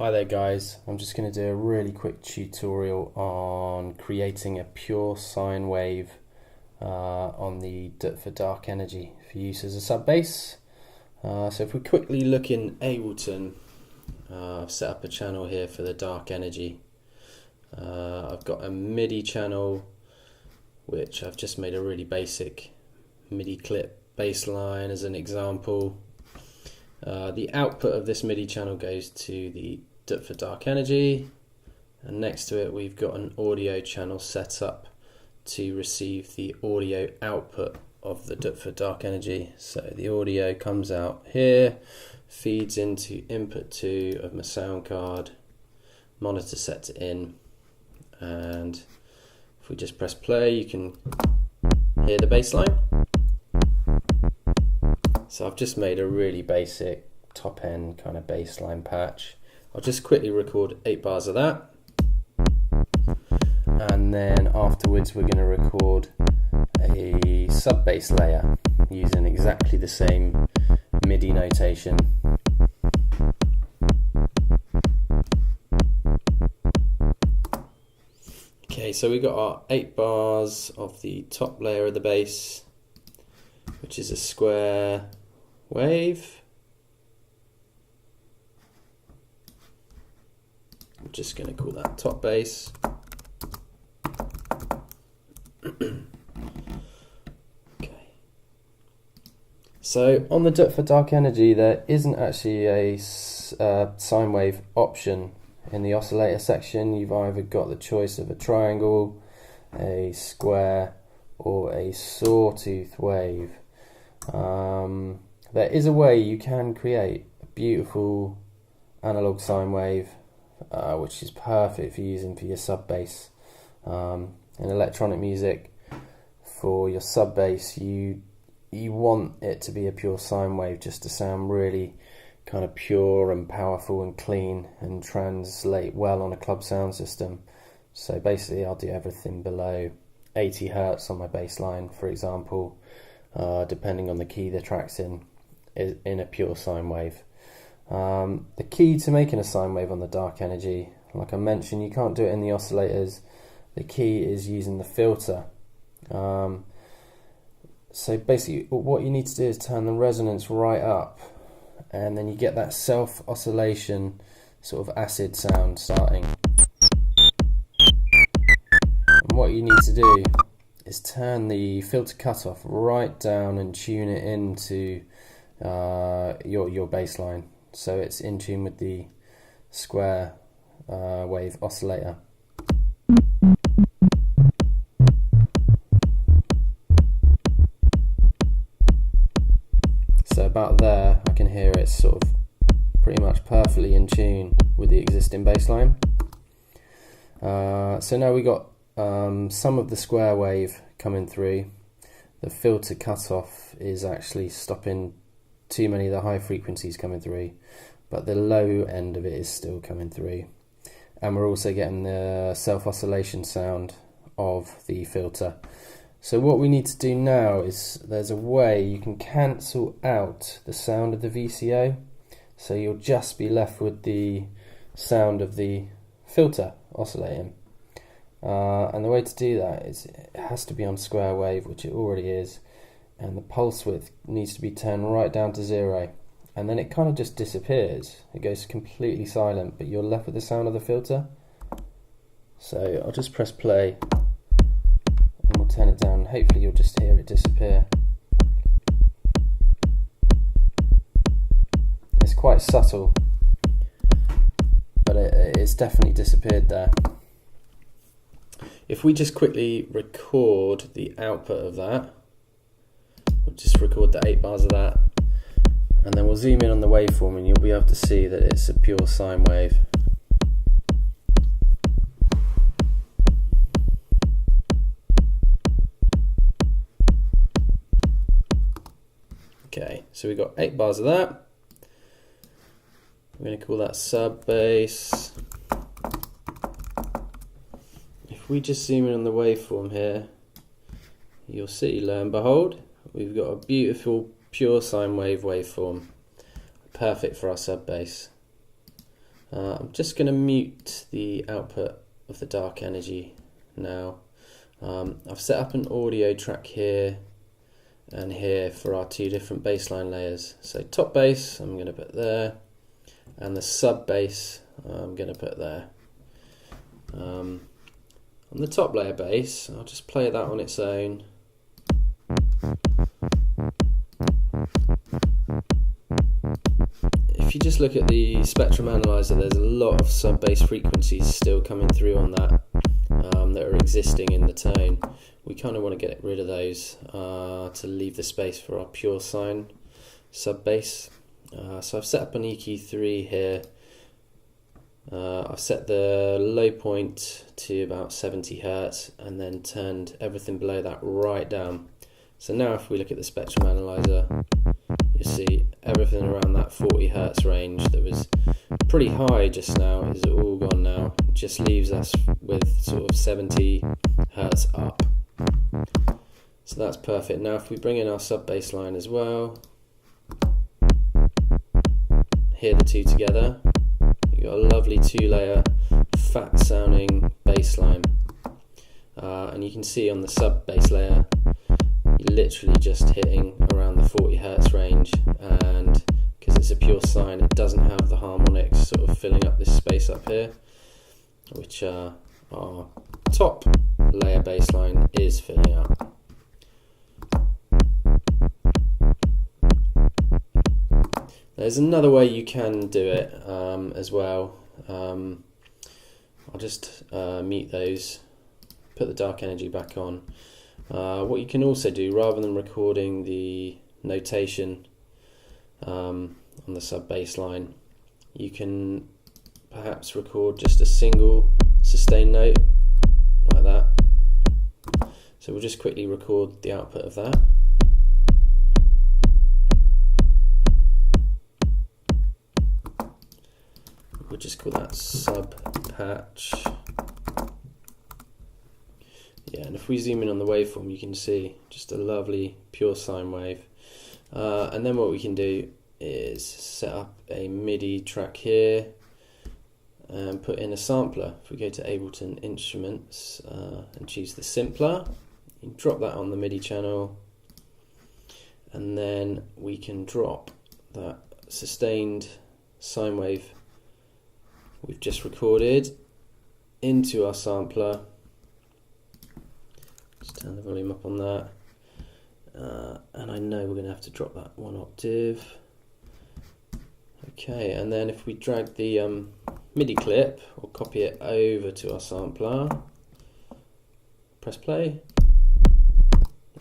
Hi there guys, I'm just going to do a really quick tutorial on creating a pure sine wave on the Doepfer Dark Energy for use as a sub bass. So if we quickly look in Ableton, I've set up a channel here for the Dark Energy. I've got a MIDI channel which I've just made a really basic MIDI clip bass line as an example. The output of this MIDI channel goes to the Doepfer Dark Energy, and next to it we've got an audio channel set up to receive the audio output of the Doepfer Dark Energy. So the audio comes out here, feeds into input 2 of my sound card, monitor set to in, and if we just press play you can hear the bass line. So I've just made a really basic top end kind of bass line patch. I'll just quickly record 8 bars of that, and then afterwards we're going to record a sub bass layer using exactly the same MIDI notation. Okay, so we got our 8 bars of the top layer of the bass, which is a square wave. I'm just going to call that top bass. Okay. So on the Doepfer Dark Energy there isn't actually a sine wave option in the oscillator section. You've either got the choice of a triangle, a square, or a sawtooth wave. There is a way you can create a beautiful analog sine wave, which is perfect for using for your sub bass. In electronic music, for your sub bass, you want it to be a pure sine wave, just to sound really kind of pure and powerful and clean and translate well on a club sound system. So basically, I'll do everything below 80 Hertz on my bass line, for example, depending on the key the track's in a pure sine wave. The key to making a sine wave on the Dark Energy, like I mentioned, you can't do it in the oscillators. The key is using the filter. So basically what you need to do is turn the resonance right up, and then you get that self oscillation sort of acid sound starting. And what you need to do is turn the filter cutoff right down and tune it into your bass line, so it's in tune with the square wave oscillator. So about there I can hear it's sort of pretty much perfectly in tune with the existing bass line. So now we got some of the square wave coming through. The filter cutoff is actually stopping too many of the high frequencies coming through, but the low end of it is still coming through, and we're also getting the self oscillation sound of the filter. So what we need to do now is, there's a way you can cancel out the sound of the VCO, so you'll just be left with the sound of the filter oscillating. And the way to do that is, it has to be on square wave, which it already is, and the pulse width needs to be turned right down to 0, and then it kind of just disappears. It goes completely silent, but you're left with the sound of the filter. So I'll just press play and we'll turn it down. Hopefully you'll just hear it disappear. It's quite subtle, but it's definitely disappeared there. If we just quickly record the output of that, we'll just record the 8 bars of that, and then we'll zoom in on the waveform and you'll be able to see that it's a pure sine wave. Okay, so we've got 8 bars of that. We're going to call that sub bass. If we just zoom in on the waveform here, you'll see, lo and behold, we've got a beautiful pure sine wave waveform, perfect for our sub bass. I'm just going to mute the output of the Dark Energy now. I've set up an audio track here and here for our two different bassline layers. So top bass I'm going to put there, and the sub bass I'm going to put there. On the top layer bass, I'll just play that on its own. If you just look at the spectrum analyzer, there's a lot of sub-bass frequencies still coming through on that that are existing in the tone. We kind of want to get rid of those to leave the space for our pure sine sub-bass. So I've set up an EQ3 here. I've set the low point to about 70 Hz and then turned everything below that right down. So now if we look at the spectrum analyzer, you see everything around that 40 Hz range that was pretty high just now is all gone now. It just leaves us with sort of 70 Hz up. So that's perfect. Now if we bring in our sub bass line as well, hear the two together, you've got a lovely two-layer fat sounding bass line. And you can see on the sub bass layer, you're literally just hitting around the 40 Hz range, and because it's a pure sine, it doesn't have the harmonics sort of filling up this space up here, which our top layer bass line is filling up. There's another way you can do it as well. I'll just mute those, put the Dark Energy back on. What you can also do, rather than recording the notation on the sub bass line, you can perhaps record just a single sustained note like that. So we'll just quickly record the output of that. We'll just call that sub patch. Yeah, and if we zoom in on the waveform, you can see just a lovely pure sine wave. And then what we can do is set up a MIDI track here and put in a sampler. If we go to Ableton Instruments and choose the simpler, you can drop that on the MIDI channel, and then we can drop that sustained sine wave we've just recorded into our sampler. Just turn the volume up on that, and I know we're going to have to drop that one octave. Okay, and then if we drag the MIDI clip or copy it over to our sampler, press play.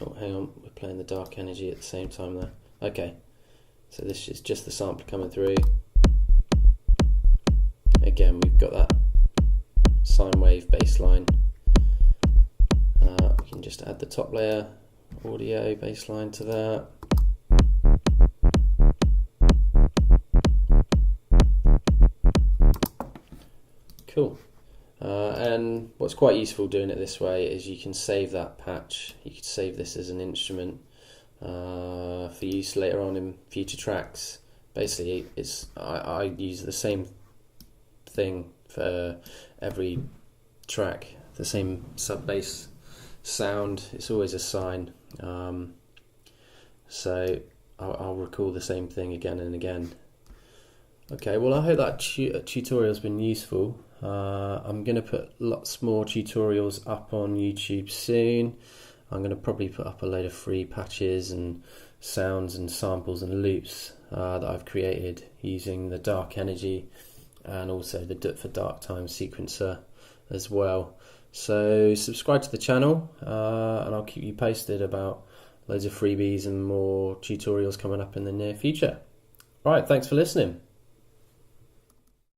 Oh, hang on, we're playing the Dark Energy at the same time there. Okay, so this is just the sampler coming through. Again, we've got that sine wave bass line. We can just add the top layer audio bass line to that. Cool. And what's quite useful doing it this way is you can save that patch. You could save this as an instrument for use later on in future tracks. Basically, I use the same thing for every track, the same sub bass sound. It's always a sine, so I'll recall the same thing again and again. Okay, well, I hope that tutorial's been useful. I'm going to put lots more tutorials up on YouTube soon. I'm going to probably put up a load of free patches and sounds and samples and loops that I've created using the Dark Energy and also the Doepfer Dark Time sequencer as well. So subscribe to the channel and I'll keep you posted about loads of freebies and more tutorials coming up in the near future. Alright, thanks for listening.